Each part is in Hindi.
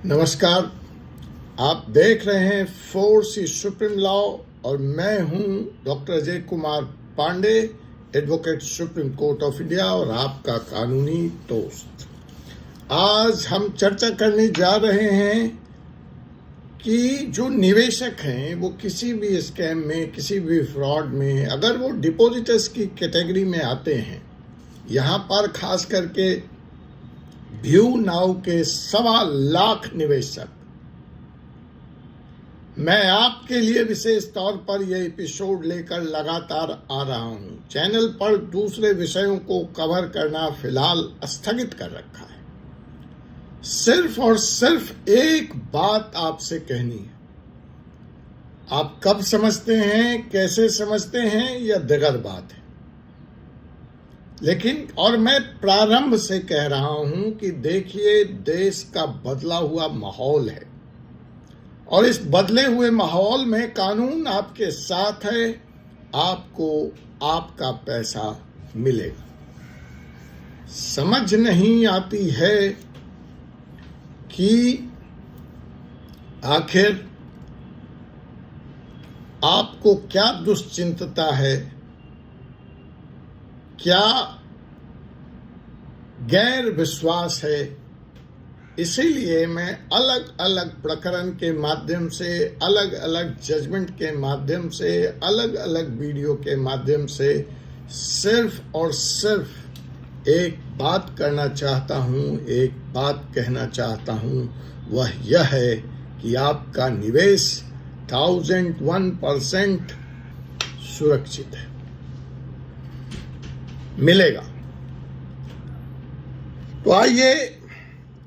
नमस्कार। आप देख रहे हैं फोर्स सुप्रीम लॉ और मैं हूं doctor Ajay Kumar Pandey, advocate supreme court of India और आपका कानूनी दोस्त। आज हम चर्चा करने जा रहे हैं कि जो निवेशक हैं वो किसी भी स्कैम में, किसी भी फ्रॉड में, अगर वो डिपॉजिटर्स की कैटेगरी में आते हैं, यहाँ पर खास करके व्यू नाउ के 1.25 लाख निवेशक, मैं आपके लिए विशेष तौर पर यह एपिसोड लेकर लगातार आ रहा हूं। चैनल पर दूसरे विषयों को कवर करना फिलहाल स्थगित कर रखा है। सिर्फ और सिर्फ एक बात आपसे कहनी है। आप कब समझते हैं, कैसे समझते हैं, यह दिगर बात है, लेकिन और मैं प्रारंभ से कह रहा हूं कि देखिए, देश का बदला हुआ माहौल है और इस बदले हुए माहौल में कानून आपके साथ है। आपको आपका पैसा मिलेगा। समझ नहीं आती है कि आखिर आपको क्या दुश्चिंतता है, क्या गैर विश्वास है। इसीलिए मैं अलग अलग प्रकरण के माध्यम से, अलग अलग जजमेंट के माध्यम से, अलग अलग वीडियो के माध्यम से सिर्फ और सिर्फ एक बात करना चाहता हूं, एक बात कहना चाहता हूं। वह यह है कि आपका निवेश 1001% सुरक्षित है, मिलेगा। तो आइए,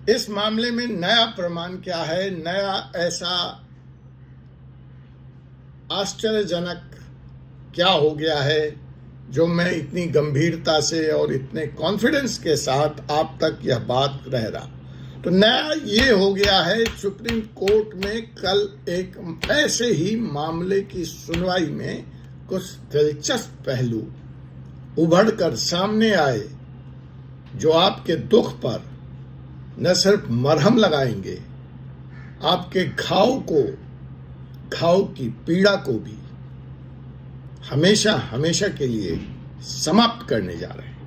इस मामले में नया प्रमाण क्या है, नया ऐसा आश्चर्यजनक क्या हो गया है जो मैं इतनी गंभीरता से और इतने कॉन्फिडेंस के साथ आप तक यह बात रह रहा। तो नया ये हो गया है, सुप्रीम कोर्ट में कल एक ऐसे ही मामले की सुनवाई में कुछ दिलचस्प पहलू उभरकर सामने आए जो आपके दुख पर न सिर्फ मरहम लगाएंगे, आपके घाव की पीड़ा को भी हमेशा हमेशा के लिए समाप्त करने जा रहे हैं।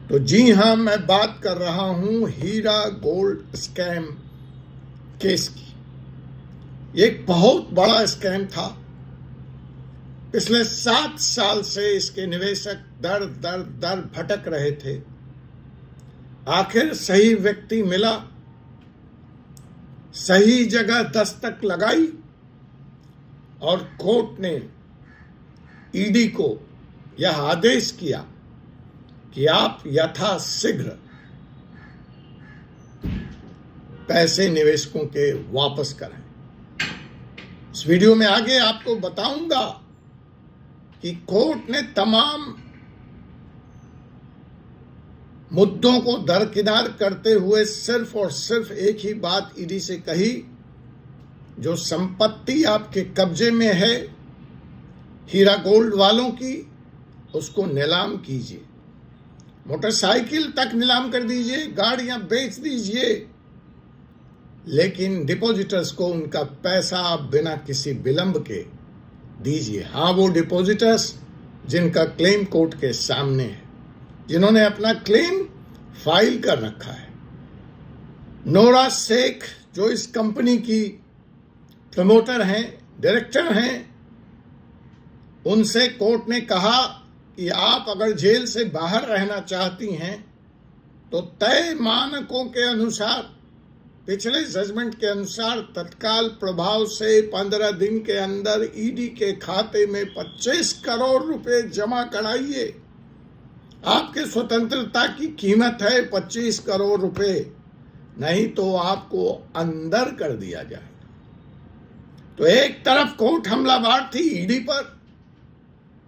तो जी हां, मैं बात कर रहा हूं हीरा गोल्ड स्कैम केस की। एक बहुत बड़ा स्कैम था। पिछले 7 साल से इसके निवेशक दर दर भटक रहे थे। आखिर सही व्यक्ति मिला, सही जगह दस्तक लगाई और कोर्ट ने ईडी को यह आदेश किया कि आप यथाशीघ्र पैसे निवेशकों के वापस करें। इस वीडियो में आगे आपको बताऊंगा कि कोर्ट ने तमाम मुद्दों को दरकिनार करते हुए सिर्फ और सिर्फ एक ही बात ईडी से कही, जो संपत्ति आपके कब्जे में है हीरा गोल्ड वालों की, उसको नीलाम कीजिए। मोटरसाइकिल तक नीलाम कर दीजिए, गाड़ियां बेच दीजिए, लेकिन डिपॉजिटर्स को उनका पैसा बिना किसी विलंब के दीजिए। हाँ, वो डिपॉजिटर्स जिनका क्लेम कोर्ट के सामने है, जिन्होंने अपना क्लेम फाइल कर रखा है। नोरा शेख जो इस कंपनी की प्रमोटर हैं, डायरेक्टर हैं, उनसे कोर्ट ने कहा कि आप अगर जेल से बाहर रहना चाहती हैं तो तय मानकों के अनुसार, पिछले जजमेंट के अनुसार, तत्काल प्रभाव से 15 दिन के अंदर ईडी के खाते में 25 करोड़ रुपए जमा कराइए। आपके स्वतंत्रता की कीमत है 25 करोड़ रुपए, नहीं तो आपको अंदर कर दिया जाएगा। तो एक तरफ कोर्ट हमलावर थी ईडी पर,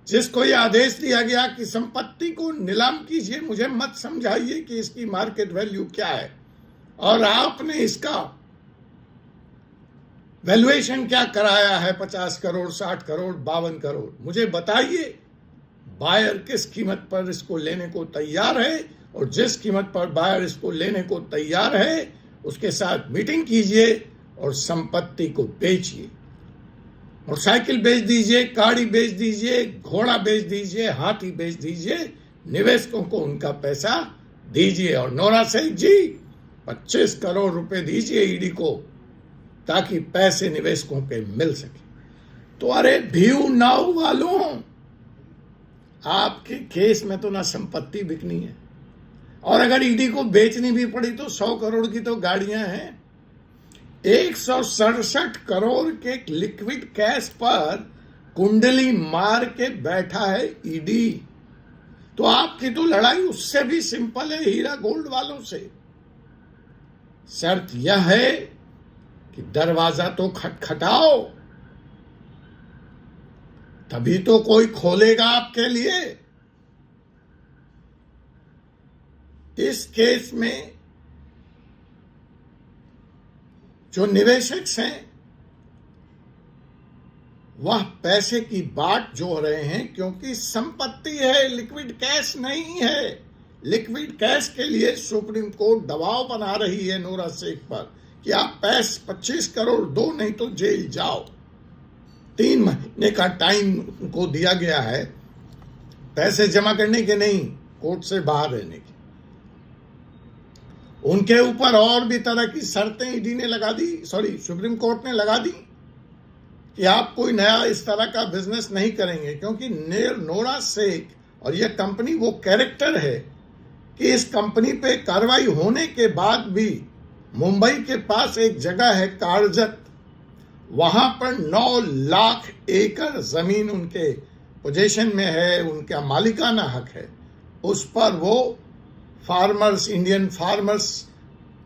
जिसको यह आदेश दिया गया कि संपत्ति को नीलाम कीजिए, मुझे मत समझाइए कि इसकी मार्केट वैल्यू क्या है और आपने इसका वैल्यूएशन क्या कराया है, 50 करोड़, 60 करोड़, 52 करोड़। मुझे बताइए बायर किस कीमत पर इसको लेने को तैयार है, और जिस कीमत पर बायर इसको लेने को तैयार है उसके साथ मीटिंग कीजिए और संपत्ति को बेचिए। मोटरसाइकिल बेच दीजिए, गाड़ी बेच दीजिए, घोड़ा बेच दीजिए, हाथी बेच दीजिए, निवेशकों को उनका पैसा दीजिए। और नोरा शेख जी 25 करोड़ रुपए दीजिए ईडी को, ताकि पैसे निवेशकों के मिल सके। तो अरे व्यू नाउ वालों, आपके केस में तो ना संपत्ति बिकनी है, और अगर ईडी को बेचनी भी पड़ी तो 100 करोड़ की तो गाड़ियां हैं। 167 करोड़ के लिक्विड कैश पर कुंडली मार के बैठा है ईडी। तो आपकी तो लड़ाई उससे भी सिंपल है, हीरा गोल्ड वालों से। शर्त यह है कि दरवाजा तो खटखटाओ, तभी तो कोई खोलेगा आपके लिए। इस केस में जो निवेशक हैं वह पैसे की बाट जोड़ रहे हैं, क्योंकि संपत्ति है, लिक्विड कैश नहीं है। लिक्विड कैश के लिए सुप्रीम कोर्ट दबाव बना रही है नोरा शेख पर कि आप 25 करोड़ दो, नहीं तो जेल जाओ। 3 महीने का टाइम को दिया गया है, पैसे जमा करने के नहीं, कोर्ट से बाहर रहने के। उनके ऊपर और भी तरह की शर्तें ईडी ने लगा दी, सुप्रीम कोर्ट ने लगा दी कि आप कोई नया इस तरह का बिजनेस नहीं करेंगे, क्योंकि नोरा शेख और यह कंपनी वो कैरेक्टर है कि इस कंपनी पे कार्रवाई होने के बाद भी मुंबई के पास एक जगह है कारजत, वहां पर 9 लाख एकड़ जमीन उनके पोजीशन में है, उनका मालिकाना हक है। उस पर वो फार्मर्स, इंडियन फार्मर्स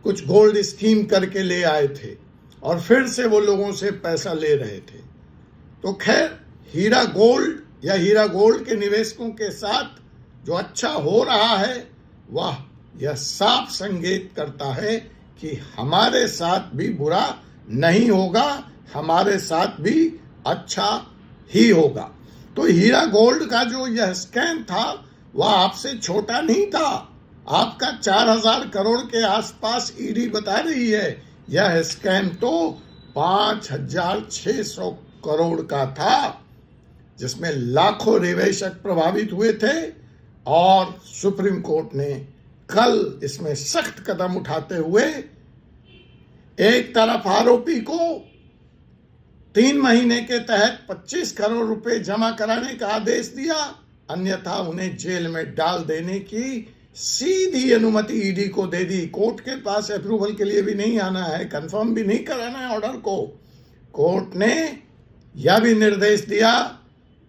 कुछ गोल्ड स्कीम करके ले आए थे और फिर से वो लोगों से पैसा ले रहे थे। तो खैर, हीरा गोल्ड या हीरा गोल्ड के निवेशकों के साथ जो अच्छा हो रहा है वह यह साफ संकेत करता है कि हमारे साथ भी बुरा नहीं होगा, हमारे साथ भी अच्छा ही होगा। तो हीरा गोल्ड का जो यह स्कैम था वह आपसे छोटा नहीं था, आपका 4000 करोड़ के आसपास ईडी बता रही है। यह स्कैम तो 5600 करोड़ का था, जिसमें लाखों निवेशक प्रभावित हुए थे। और सुप्रीम कोर्ट ने कल इसमें सख्त कदम उठाते हुए एक तरफ आरोपी को 3 महीने के तहत 25 करोड़ रुपए जमा कराने का आदेश दिया, अन्यथा उन्हें जेल में डाल देने की सीधी अनुमति ईडी को दे दी। कोर्ट के पास अप्रूवल के लिए भी नहीं आना है, कंफर्म भी नहीं कराना है ऑर्डर को। कोर्ट ने यह भी निर्देश दिया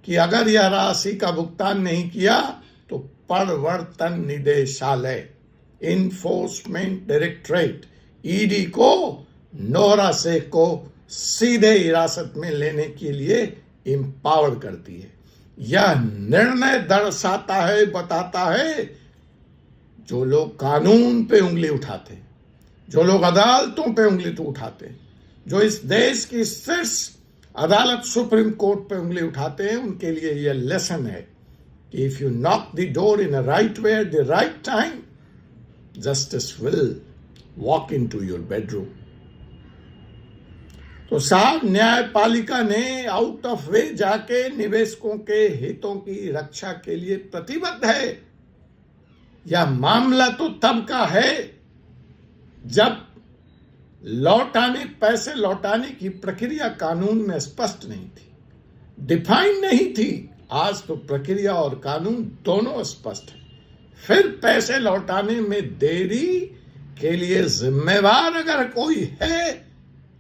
कि अगर यह राशि का भुगतान नहीं किया तो प्रवर्तन निदेशालय, इन्फोर्समेंट डायरेक्टरेट, ईडी को नोरा शेख को सीधे हिरासत में लेने के लिए एम्पावर करती है। यह निर्णय दर्शाता है, बताता है, जो लोग कानून पे उंगली उठाते, जो लोग अदालतों पे उंगली तो उठाते, जो इस देश की शीर्ष अदालत सुप्रीम कोर्ट पे उंगली उठाते हैं, उनके लिए यह लेसन है कि if you knock the door in a right way at the right time, justice will walk into your bedroom. तो साहब, न्यायपालिका ने आउट ऑफ वे जाके निवेशकों के हितों की रक्षा के लिए प्रतिबद्ध है। यह मामला तो तब का है जब पैसे लौटाने की प्रक्रिया कानून में स्पष्ट नहीं थी, डिफाइन नहीं थी। आज तो प्रक्रिया और कानून दोनों स्पष्ट है। फिर पैसे लौटाने में देरी के लिए जिम्मेवार अगर कोई है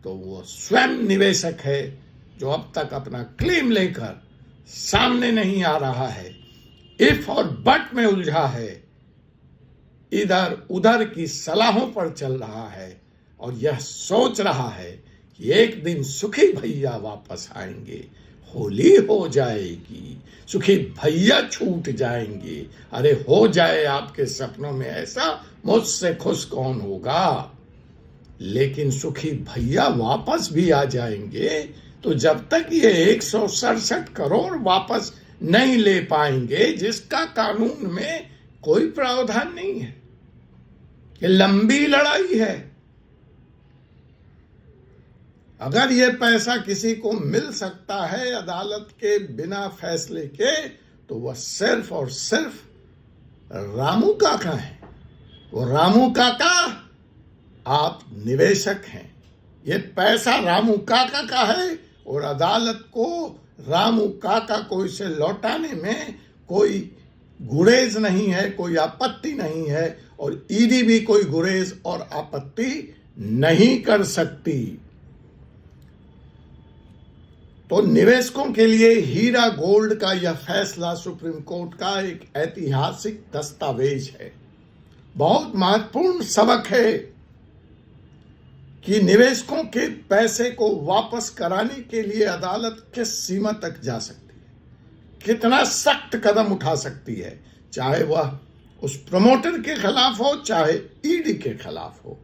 तो वो स्वयं निवेशक है, जो अब तक अपना क्लेम लेकर सामने नहीं आ रहा है, इफ और बट में उलझा है, इधर उधर की सलाहों पर चल रहा है और यह सोच रहा है कि एक दिन सुखी भैया वापस आएंगे, होली हो जाएगी, सुखी भैया छूट जाएंगे। अरे हो जाए आपके सपनों में ऐसा, मुझसे खुश कौन होगा। लेकिन सुखी भैया वापस भी आ जाएंगे तो जब तक ये 167 करोड़ वापस नहीं ले पाएंगे, जिसका कानून में कोई प्रावधान नहीं है, ये लंबी लड़ाई है। अगर ये पैसा किसी को मिल सकता है अदालत के बिना फैसले के, तो वह सिर्फ और सिर्फ रामू काका है। वो रामू काका, आप निवेशक हैं। ये पैसा रामू काका का है और अदालत को रामू काका को इसे लौटाने में कोई गुरेज नहीं है, कोई आपत्ति नहीं है, और ईडी भी कोई गुरेज और आपत्ति नहीं कर सकती। तो निवेशकों के लिए हीरा गोल्ड का यह फैसला सुप्रीम कोर्ट का एक ऐतिहासिक दस्तावेज है। बहुत महत्वपूर्ण सबक है कि निवेशकों के पैसे को वापस कराने के लिए अदालत किस सीमा तक जा सकती है, कितना सख्त कदम उठा सकती है, चाहे वह उस प्रमोटर के खिलाफ हो, चाहे ईडी के खिलाफ हो।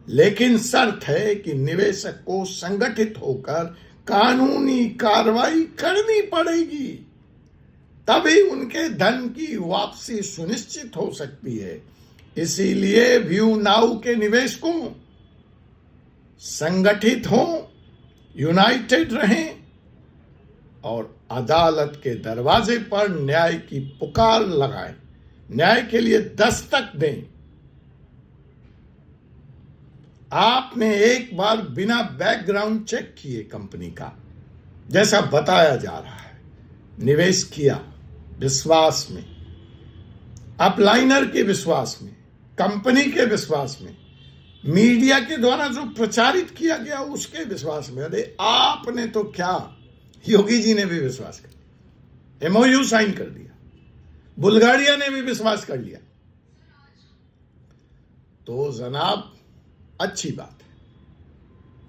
लेकिन शर्त है कि निवेशक को संगठित होकर कानूनी कार्रवाई करनी पड़ेगी, तभी उनके धन की वापसी सुनिश्चित हो सकती है। इसीलिए व्यू नाउ के निवेशकों संगठित हों, यूनाइटेड रहें और अदालत के दरवाजे पर न्याय की पुकार लगाएं, न्याय के लिए दस्तक दें। आपने एक बार बिना बैकग्राउंड चेक किए कंपनी का, जैसा बताया जा रहा है, निवेश किया विश्वास में, अपलाइनर के विश्वास में, कंपनी के विश्वास में, मीडिया के द्वारा जो प्रचारित किया गया उसके विश्वास में। अरे आपने तो क्या, योगी जी ने भी विश्वास कर लिया, एमओयू साइन कर दिया, बुल्गारिया ने भी विश्वास कर लिया। तो जनाब अच्छी बात है,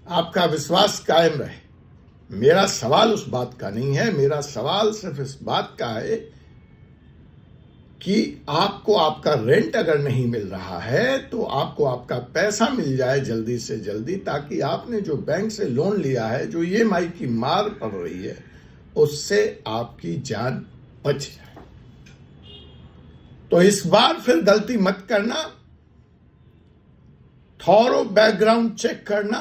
आपका विश्वास कायम रहे। मेरा सवाल उस बात का नहीं है, मेरा सवाल सिर्फ इस बात का है कि आपको आपका रेंट अगर नहीं मिल रहा है तो आपको आपका पैसा मिल जाए जल्दी से जल्दी, ताकि आपने जो बैंक से लोन लिया है, जो ईएमआई की मार पड़ रही है, उससे आपकी जान बच जाए। तो इस बार फिर गलती मत करना, थॉरो बैकग्राउंड चेक करना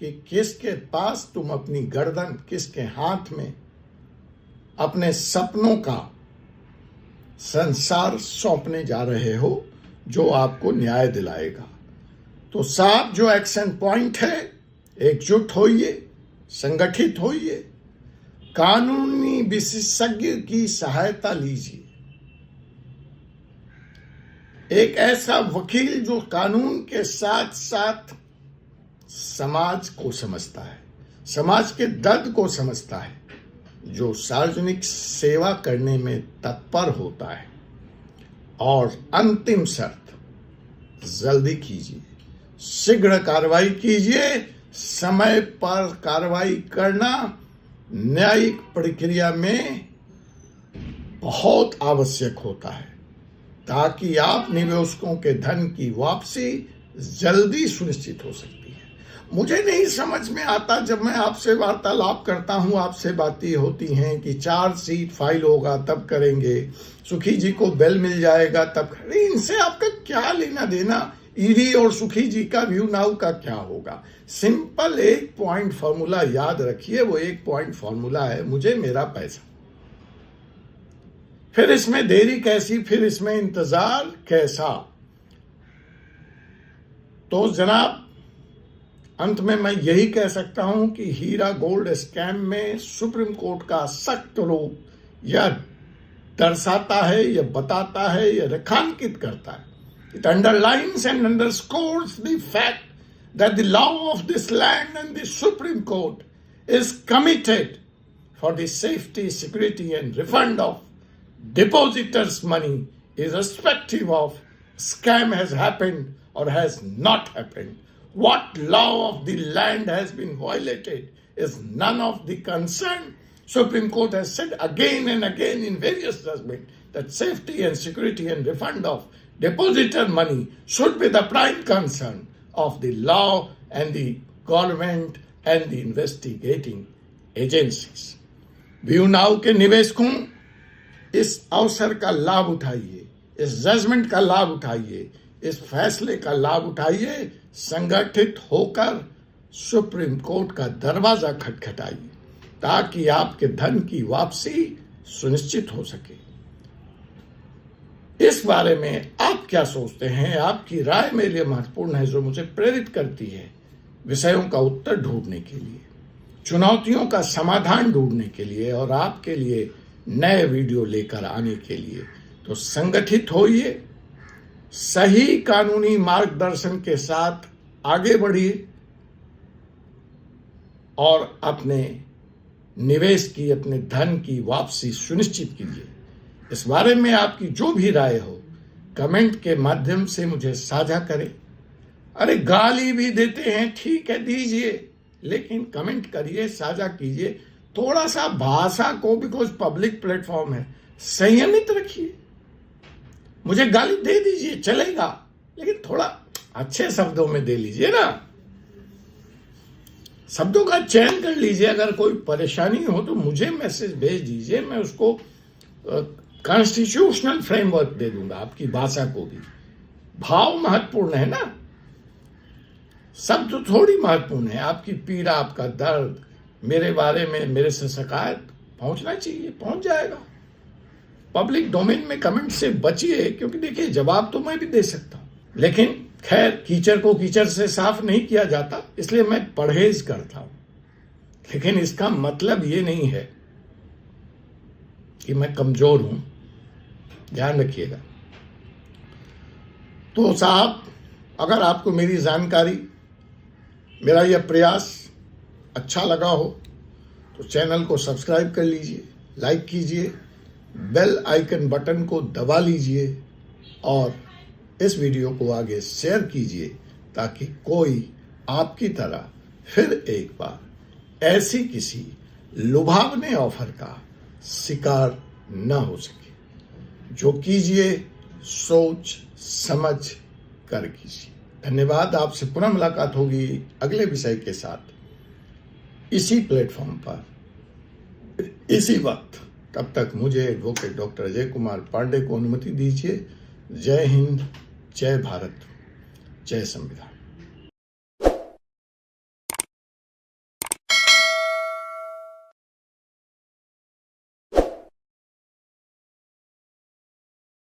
कि किसके पास तुम अपनी गर्दन, किसके हाथ में अपने सपनों का संसार सौंपने जा रहे हो, जो आपको न्याय दिलाएगा। तो साहब, जो एक्शन पॉइंट है, एकजुट होइए, संगठित होइए, कानूनी विशेषज्ञ की सहायता लीजिए। एक ऐसा वकील जो कानून के साथ साथ समाज को समझता है, समाज के दर्द को समझता है, जो सार्वजनिक सेवा करने में तत्पर होता है। और अंतिम शर्त, जल्दी कीजिए, शीघ्र कार्रवाई कीजिए। समय पर कार्रवाई करना न्यायिक प्रक्रिया में बहुत आवश्यक होता है, ताकि आप निवेशकों के धन की वापसी जल्दी सुनिश्चित हो सकती है। मुझे नहीं समझ में आता, जब मैं आपसे वार्तालाप करता हूं, आपसे बातें होती हैं कि चार्जशीट फाइल होगा तब करेंगे, सुखी जी को बेल मिल जाएगा तब करेंगे। इनसे आपका क्या लेना देना? ईडी और सुखी जी का व्यू नाउ का क्या होगा? सिंपल एक पॉइंट फॉर्मूला याद रखिए, वो एक पॉइंट फॉर्मूला है, मुझे मेरा पैसा। फिर इसमें देरी कैसी, फिर इसमें इंतजार कैसा? तो जनाब, अंत में मैं यही कह सकता हूं कि हीरा गोल्ड स्कैम में सुप्रीम कोर्ट का सख्त रूप यह दर्शाता है, यह बताता है, यह रेखांकित करता है। It underlines and underscores the fact that the law of this land and the Supreme Court is committed for the safety, security and refund of depositors' money, irrespective of scam has happened or has not happened. What law of the land has been violated is none of the concern. Supreme Court has said again and again in various judgments that safety and security and refund of depositor money should be the prime concern of the law and the government and the investigating agencies. View now के निवेशकों, इस अवसर का लाभ उठाइए, इस जजमेंट का लाभ उठाइए, इस फैसले का लाभ उठाइए, संगठित होकर सुप्रीम कोर्ट का दरवाजा खटखटाइए ताकि आपके धन की वापसी सुनिश्चित हो सके। इस बारे में आप क्या सोचते हैं? आपकी राय मेरे लिए महत्वपूर्ण है, जो मुझे प्रेरित करती है विषयों का उत्तर ढूंढने के लिए, चुनौतियों का समाधान ढूंढने के लिए और आपके लिए नए वीडियो लेकर आने के लिए। तो संगठित होइए, सही कानूनी मार्गदर्शन के साथ आगे बढ़िए और अपने निवेश की, अपने धन की वापसी सुनिश्चित कीजिए। इस बारे में आपकी जो भी राय हो कमेंट के माध्यम से मुझे साझा करें। अरे गाली भी देते हैं, ठीक है दीजिए, लेकिन कमेंट करिए, साझा कीजिए। थोड़ा सा भाषा को, बिकॉज पब्लिक प्लेटफॉर्म है, संयमित रखिए। मुझे गाली दे दीजिए, चलेगा, लेकिन थोड़ा अच्छे शब्दों में दे लीजिए ना, शब्दों का चयन कर लीजिए। अगर कोई परेशानी हो तो मुझे मैसेज भेज दीजिए, मैं उसको कॉन्स्टिट्यूशनल फ्रेमवर्क दे दूंगा। आपकी भाषा को भी भाव महत्वपूर्ण है ना, शब्द तो थोड़ी महत्वपूर्ण है। आपकी पीड़ा, आपका दर्द मेरे बारे में, मेरे से शिकायत पहुंचना चाहिए, पहुंच जाएगा। पब्लिक डोमेन में कमेंट से बचिए, क्योंकि देखिए जवाब तो मैं भी दे सकता हूं, लेकिन खैर कीचड़ को कीचड़ से साफ नहीं किया जाता, इसलिए मैं परहेज करता हूं। लेकिन इसका मतलब ये नहीं है कि मैं कमजोर हूं, ध्यान रखिएगा। तो साहब, अगर आपको मेरी जानकारी, मेरा यह प्रयास अच्छा लगा हो तो चैनल को सब्सक्राइब कर लीजिए, लाइक कीजिए, बेल आइकन बटन को दबा लीजिए और इस वीडियो को आगे शेयर कीजिए, ताकि कोई आपकी तरह फिर एक बार ऐसी किसी लुभावने ऑफर का शिकार न हो सके। जो कीजिए सोच समझ कर कीजिए। धन्यवाद। आपसे पुनः मुलाकात होगी अगले विषय के साथ, इसी प्लेटफॉर्म पर, इसी वक्त। तब तक मुझे एडवोकेट डॉक्टर अजय कुमार पांडे को अनुमति दीजिए। जय हिंद, जय भारत, जय संविधान।